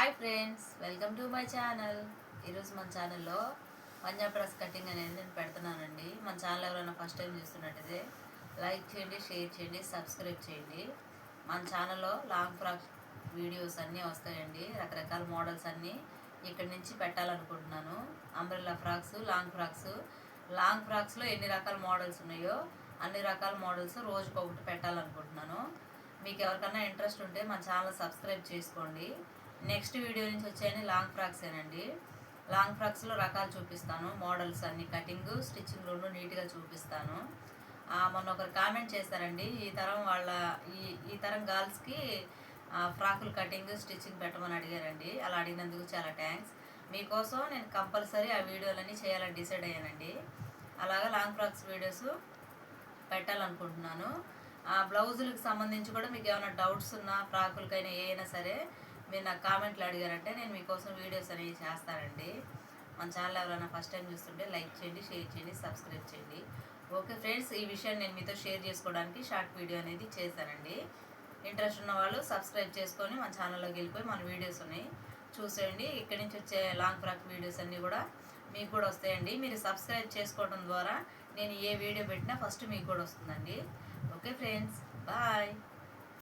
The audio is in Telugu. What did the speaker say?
Hi friends, welcome to my channel. ఈరోజు మన ఛానల్లో పంజాబ్ డ్రెస్ కటింగ్ అనేది నేను పెడుతున్నానండి. మన ఛానల్ ఎవరైనా ఫస్ట్ టైం చూస్తున్నట్టయితే లైక్ చేయండి, షేర్ చేయండి, సబ్స్క్రైబ్ చేయండి. మన ఛానల్లో లాంగ్ ఫ్రాక్ వీడియోస్ అన్నీ వస్తాయండి. రకరకాల మోడల్స్ అన్నీ ఇక్కడి నుంచి పెట్టాలనుకుంటున్నాను. అంబ్రెల్లా ఫ్రాక్స్, లాంగ్ ఫ్రాక్స్లో ఎన్ని రకాల మోడల్స్ ఉన్నాయో అన్ని రకాల మోడల్స్ రోజుకొకటి పెట్టాలనుకుంటున్నాను. మీకు ఎవరికైనా ఇంట్రెస్ట్ ఉంటే మన ఛానల్ సబ్స్క్రైబ్ చేసుకోండి. నెక్స్ట్ వీడియో నుంచి వచ్చాయని లాంగ్ ఫ్రాక్సేనండి. లాంగ్ ఫ్రాక్స్లో రకాలు చూపిస్తాను, మోడల్స్ అన్ని కటింగ్ స్టిచ్చింగ్ రెండు నీట్గా చూపిస్తాను. మొన్న ఒకరు కామెంట్ చేశారండి, ఈ తరం గర్ల్స్కి ఫ్రాకులు కటింగ్ స్టిచ్చింగ్ పెట్టమని అడిగారండి. అలా అడిగినందుకు చాలా థ్యాంక్స్. మీకోసం నేను కంపల్సరీ ఆ వీడియోలన్నీ చేయాలని డిసైడ్ అయ్యానండి. అలాగా లాంగ్ ఫ్రాక్స్ వీడియోస్ పెట్టాలనుకుంటున్నాను. బ్లౌజులకు సంబంధించి కూడా మీకు ఏమైనా డౌట్స్ ఉన్నా, ఫ్రాకులకైనా ఏ అయినా సరే మీరు నాకు కామెంట్లు అడిగారంటే నేను మీకోసం వీడియోస్ అనేవి చేస్తానండి. మన ఛానల్ ఎవరైనా ఫస్ట్ టైం చూస్తుంటే లైక్ చేయండి, షేర్ చేయండి, సబ్స్క్రైబ్ చేయండి. ఓకే ఫ్రెండ్స్, ఈ విషయాన్ని నేను మీతో షేర్ చేసుకోవడానికి షార్ట్ వీడియో అనేది చేశానండి. ఇంట్రెస్ట్ ఉన్న వాళ్ళు సబ్స్క్రైబ్ చేసుకొని మన ఛానల్లోకి వెళ్ళిపోయి మన వీడియోస్ ఉన్నాయి చూసేయండి. ఇక్కడి నుంచి వచ్చే లాంగ్ ఫ్రాక్ వీడియోస్ అన్నీ కూడా మీకు కూడా వస్తాయండి. మీరు సబ్స్క్రైబ్ చేసుకోవడం ద్వారా నేను ఏ వీడియో పెట్టినా ఫస్ట్ మీకు కూడా వస్తుందండి. Okay friends, bye.